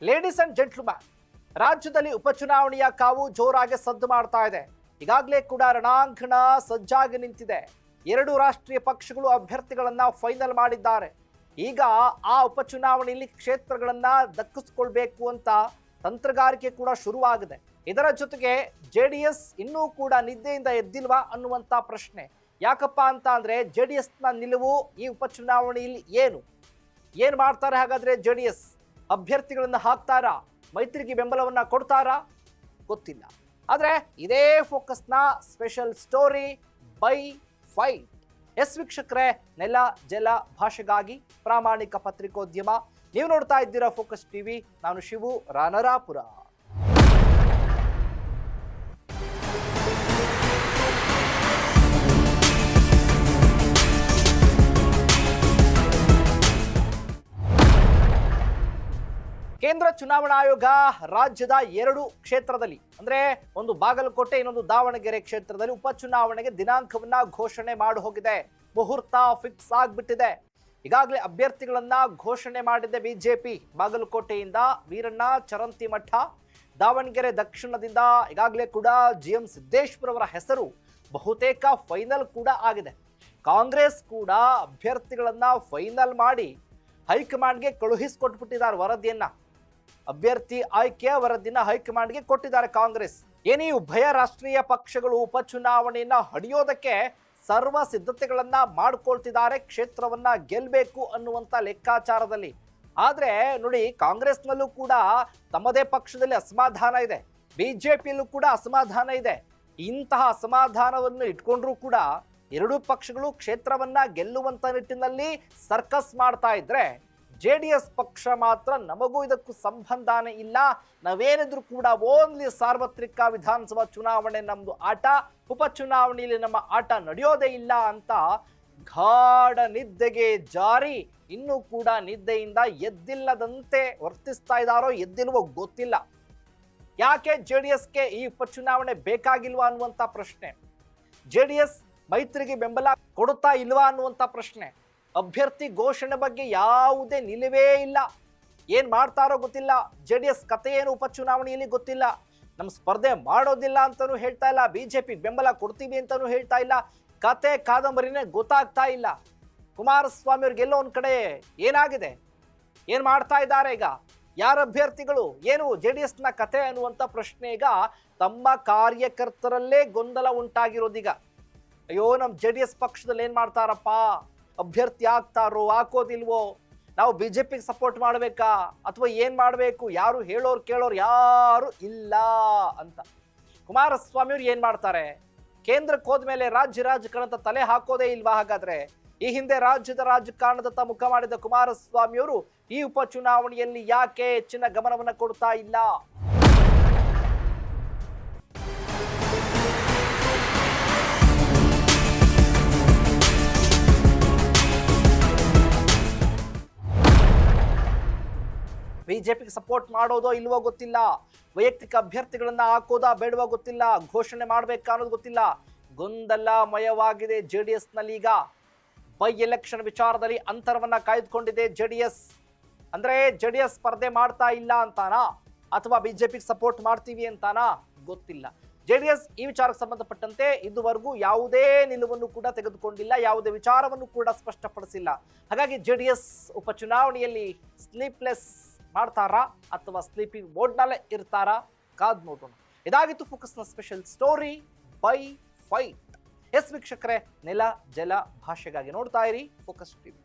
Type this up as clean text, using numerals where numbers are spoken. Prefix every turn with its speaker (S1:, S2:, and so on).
S1: Ladies and gentleman, ರಾಜ್ಯದಲ್ಲಿ ಉಪಚುನಾವಣೆಯ ಕಾವು ಜೋರಾಗಿ ಸದ್ದು ಮಾಡ್ತಾ ಇದೆ. ಈಗಾಗಲೇ ಕೂಡ ರಣಾಂಗಣ ಸಜ್ಜಾಗಿ ನಿಂತಿದೆ. 2 ರಾಷ್ಟ್ರೀಯ ಪಕ್ಷಗಳು ಅಭ್ಯರ್ಥಿಗಳನ್ನ ಫೈನಲ್ ಮಾಡಿದ್ದಾರೆ. ಈಗ ಆ ಉಪಚುನಾವಣೆಯಲ್ಲಿ ಕ್ಷೇತ್ರಗಳನ್ನ ದಕ್ಕಿಸ್ಕೊಳ್ಬೇಕು ಅಂತ ತಂತ್ರಗಾರಿಕೆ ಕೂಡ ಶುರುವಾಗಿದೆ. ಇದರ ಜೊತೆಗೆ JDS ಇನ್ನೂ ಕೂಡ ನಿದ್ದೆಯಿಂದ ಎದ್ದಿಲ್ವಾ ಅನ್ನುವಂಥ ಪ್ರಶ್ನೆ. ಯಾಕಪ್ಪ ಅಂತ ಅಂದ್ರೆ JDSನ ನಿಲುವು ಈ ಉಪಚುನಾವಣೆಯಲ್ಲಿ ಏನು ಮಾಡ್ತಾರೆ ಹಾಗಾದ್ರೆ? JDS ಅಭ್ಯರ್ಥಿಗಳನ್ನ ಹಾಕ್ತಾರಾ? ಮೈತ್ರಿಗೆ ಬೆಂಬಲವನ್ನ ಕೊಡ್ತಾರಾ? ಗೊತ್ತಿಲ್ಲ. ಆದರೆ ಇದೇ ಫೋಕಸ್ನ ಸ್ಪೆಷಲ್ ಸ್ಟೋರಿ ಬೈ ಫೈಟ್. ವೀಕ್ಷಕರೇ, ನೆಲ ಜಲ ಭಾಷೆಗಾಗಿ ಪ್ರಾಮಾಣಿಕ ಪತ್ರಿಕೋದ್ಯಮ. ನೀವು ನೋಡ್ತಾ ಇದ್ದೀರಾ ಫೋಕಸ್ ಟಿವಿ. ನಾನು ಶಿವು ರಾನರಾಪುರ. ಕೇಂದ್ರ ಚುನಾವಣಾ ಆಯೋಗ ರಾಜ್ಯದ 2 ಕ್ಷೇತ್ರದಲ್ಲಿ, ಅಂದ್ರೆ ಒಂದು ಬಾಗಲಕೋಟೆ, ಇನ್ನೊಂದು ದಾವಣಗೆರೆ ಕ್ಷೇತ್ರದಲ್ಲಿ ಉಪಚುನಾವಣೆಗೆ ದಿನಾಂಕವನ್ನ ಘೋಷಣೆ ಮಾಡಿ ಹೋಗಿದೆ. ಮುಹೂರ್ತ ಫಿಕ್ಸ್ ಆಗ್ಬಿಟ್ಟಿದೆ. ಈಗಾಗಲೇ ಅಭ್ಯರ್ಥಿಗಳನ್ನ ಘೋಷಣೆ ಮಾಡಿದೆ ಬಿಜೆಪಿ. ಬಾಗಲಕೋಟೆಯಿಂದ ವೀರಣ್ಣ ಚರಂತಿಮಠ, ದಾವಣಗೆರೆ ದಕ್ಷಿಣದಿಂದ ಈಗಾಗಲೇ ಕೂಡ GM ಸಿದ್ದೇಶ್ವರ ಅವರ ಹೆಸರು ಬಹುತೇಕ ಫೈನಲ್ ಕೂಡ ಆಗಿದೆ. ಕಾಂಗ್ರೆಸ್ ಕೂಡ ಅಭ್ಯರ್ಥಿಗಳನ್ನ ಫೈನಲ್ ಮಾಡಿ ಹೈಕಮಾಂಡ್ಗೆ ಕಳುಹಿಸಿಕೊಟ್ಬಿಟ್ಟಿದ್ದಾರೆ ವರದಿಯನ್ನ. ಅಭ್ಯರ್ಥಿ ಆಯ್ಕೆಯ ವರದಿನ ಹೈಕಮಾಂಡ್ಗೆ ಕೊಟ್ಟಿದ್ದಾರೆ ಕಾಂಗ್ರೆಸ್. ಏನೇ ಉಭಯ ರಾಷ್ಟ್ರೀಯ ಪಕ್ಷಗಳು ಉಪಚುನಾವಣೆಯನ್ನ ಹಣಿಯೋದಕ್ಕೆ ಸರ್ವ ಸಿದ್ಧತೆಗಳನ್ನ ಮಾಡ್ಕೊಳ್ತಿದ್ದಾರೆ, ಕ್ಷೇತ್ರವನ್ನ ಗೆಲ್ಲಬೇಕು ಅನ್ನುವಂಥ ಲೆಕ್ಕಾಚಾರದಲ್ಲಿ. ಆದ್ರೆ ನೋಡಿ, ಕಾಂಗ್ರೆಸ್ನಲ್ಲೂ ಕೂಡ ತಮ್ಮದೇ ಪಕ್ಷದಲ್ಲಿ ಅಸಮಾಧಾನ ಇದೆ, ಬಿಜೆಪಿಯಲ್ಲೂ ಕೂಡ ಅಸಮಾಧಾನ ಇದೆ. ಇಂತಹ ಅಸಮಾಧಾನವನ್ನು ಇಟ್ಕೊಂಡ್ರೂ ಕೂಡ 2 ಪಕ್ಷಗಳು ಕ್ಷೇತ್ರವನ್ನ ಗೆಲ್ಲುವಂತ ನಿಟ್ಟಿನಲ್ಲಿ ಸರ್ಕಸ್ ಮಾಡ್ತಾ ಇದ್ರೆ, JDS ಪಕ್ಷ ಮಾತ್ರ ನಮಗೂ ಇದಕ್ಕೂ ಸಂಬಂಧನೇ ಇಲ್ಲ, ನಾವೇನಿದ್ರು ಕೂಡ ಓನ್ಲಿ ಸಾರ್ವತ್ರಿಕ ವಿಧಾನಸಭಾ ಚುನಾವಣೆ ನಮ್ದು ಆಟ, ಉಪಚುನಾವಣೆಯಲ್ಲಿ ನಮ್ಮ ಆಟ ನಡೆಯೋದೇ ಇಲ್ಲ ಅಂತ ಗಾಢ ನಿದ್ದೆಗೆ ಜಾರಿ ಇನ್ನೂ ಕೂಡ ನಿದ್ದೆಯಿಂದ ಎದ್ದಿಲ್ಲದಂತೆ ವರ್ತಿಸ್ತಾ ಇದ್ದಾರೋ ಎದ್ದಿಲ್ವೋ ಗೊತ್ತಿಲ್ಲ. ಯಾಕೆ JDSಗೆ ಈ ಉಪಚುನಾವಣೆ ಬೇಕಾಗಿಲ್ವಾ ಅನ್ನುವಂಥ ಪ್ರಶ್ನೆ, JDS ಮೈತ್ರಿಗೆ ಬೆಂಬಲ ಕೊಡುತ್ತಾ ಇಲ್ವಾ ಅನ್ನುವಂಥ ಪ್ರಶ್ನೆ, ಅಭ್ಯರ್ಥಿ ಘೋಷಣೆ ಬಗ್ಗೆ ಯಾವುದೇ ನಿಲುವೇ ಇಲ್ಲ. ಏನ್ ಮಾಡ್ತಾರೋ ಗೊತ್ತಿಲ್ಲ. JDS ಕತೆ ಏನು ಉಪಚುನಾವಣೆಯಲ್ಲಿ ಗೊತ್ತಿಲ್ಲ. ನಮ್ಮ ಸ್ಪರ್ಧೆ ಮಾಡೋದಿಲ್ಲ ಅಂತಾನೂ ಹೇಳ್ತಾ ಇಲ್ಲ, ಬಿಜೆಪಿ ಬೆಂಬಲ ಕೊಡ್ತೀವಿ ಅಂತಾನೂ ಹೇಳ್ತಾ ಇಲ್ಲ. ಕತೆ ಕಾದಂಬರಿನೇ ಗೊತ್ತಾಗ್ತಾ ಇಲ್ಲ. ಕುಮಾರಸ್ವಾಮಿ ಅವ್ರಿಗೆಲ್ಲೋ ಒಂದ್ ಕಡೆ ಏನಾಗಿದೆ, ಏನ್ ಮಾಡ್ತಾ ಇದ್ದಾರೆ, ಈಗ ಯಾರ ಅಭ್ಯರ್ಥಿಗಳು, ಏನು JDSನ ಕತೆ ಅನ್ನುವಂಥ ಪ್ರಶ್ನೆ ಈಗ ತಮ್ಮ ಕಾರ್ಯಕರ್ತರಲ್ಲೇ ಗೊಂದಲ ಉಂಟಾಗಿರೋದೀಗ. ಅಯ್ಯೋ, ನಮ್ಮ JDS ಪಕ್ಷದಲ್ಲಿ ಏನ್ ಮಾಡ್ತಾರಪ್ಪ, ಅಭ್ಯರ್ಥಿ ಆಗ್ತಾರೋ ಹಾಕೋದಿಲ್ವೋ, ನಾವು ಬಿಜೆಪಿಗೆ ಸಪೋರ್ಟ್ ಮಾಡಬೇಕಾ ಅಥವಾ ಏನ್ ಮಾಡಬೇಕು, ಯಾರು ಹೇಳೋರು ಕೇಳೋರು ಯಾರು ಇಲ್ಲ ಅಂತ. ಕುಮಾರಸ್ವಾಮಿ ಅವ್ರು ಏನ್ ಮಾಡ್ತಾರೆ, ಕೇಂದ್ರಕ್ಕೆ ಹೋದ್ಮೇಲೆ ರಾಜ್ಯ ರಾಜಕಾರಣದ ತಲೆ ಹಾಕೋದೇ ಇಲ್ವಾ? ಹಾಗಾದ್ರೆ ಈ ಹಿಂದೆ ರಾಜ್ಯದ ರಾಜಕಾರಣದತ್ತ ಮುಖ ಮಾಡಿದ ಕುಮಾರಸ್ವಾಮಿ ಅವರು ಈ ಉಪಚುನಾವಣೆಯಲ್ಲಿ ಯಾಕೆ ಹೆಚ್ಚಿನ ಗಮನವನ್ನ ಕೊಡ್ತಾ ಇಲ್ಲ? ಬಿಜೆಪಿಗೆ ಸಪೋರ್ಟ್ ಮಾಡೋದೋ ಇಲ್ವೋ ಗೊತ್ತಿಲ್ಲ, ವೈಯಕ್ತಿಕ ಅಭ್ಯರ್ಥಿಗಳನ್ನ ಹಾಕೋದಾ ಬೇಡವೋ ಗೊತ್ತಿಲ್ಲ, ಘೋಷಣೆ ಮಾಡ್ಬೇಕಾ ಅನ್ನೋದು ಗೊತ್ತಿಲ್ಲ. ಗೊಂದಲಮಯವಾಗಿದೆ JDSನಲ್ಲಿ. ಈಗ ಬೈ ಎಲೆಕ್ಷನ್ ವಿಚಾರದಲ್ಲಿ ಅಂತರವನ್ನ ಕಾಯ್ದುಕೊಂಡಿದೆ JDS. ಅಂದ್ರೆ JDS ಸ್ಪರ್ಧೆ ಮಾಡ್ತಾ ಇಲ್ಲ ಅಂತಾನಾ ಅಥವಾ ಬಿಜೆಪಿಗೆ ಸಪೋರ್ಟ್ ಮಾಡ್ತೀವಿ ಅಂತಾನಾ ಗೊತ್ತಿಲ್ಲ. JDS ಈ ವಿಚಾರಕ್ಕೆ ಸಂಬಂಧಪಟ್ಟಂತೆ ಇದುವರೆಗೂ ಯಾವುದೇ ನಿಲುವನ್ನು ಕೂಡ ತೆಗೆದುಕೊಂಡಿಲ್ಲ, ಯಾವುದೇ ವಿಚಾರವನ್ನು ಕೂಡ ಸ್ಪಷ್ಟಪಡಿಸಿಲ್ಲ. ಹಾಗಾಗಿ JDS ಉಪಚುನಾವಣೆಯಲ್ಲಿ ಸ್ಲೀಪ್ಲೆಸ್ ಮಾಡ್ತಾರಾ ಅಥವಾ ಸ್ಲೀಪಿಂಗ್ ಮೋಡ್ನಲ್ಲೇ ಇರ್ತಾರಾ? ಕಾದ್ ನೋಡೋಣ. ಇದಾಗಿತ್ತು ಫೋಕಸ್ನ ಸ್ಪೆಷಲ್ ಸ್ಟೋರಿ ಬೈ ಫೈಟ್. ವೀಕ್ಷಕರೇ, ನೆಲ ಜಲ ಭಾಷೆಗಾಗಿ ನೋಡ್ತಾ ಇರಿ ಫೋಕಸ್ ಟಿವಿ.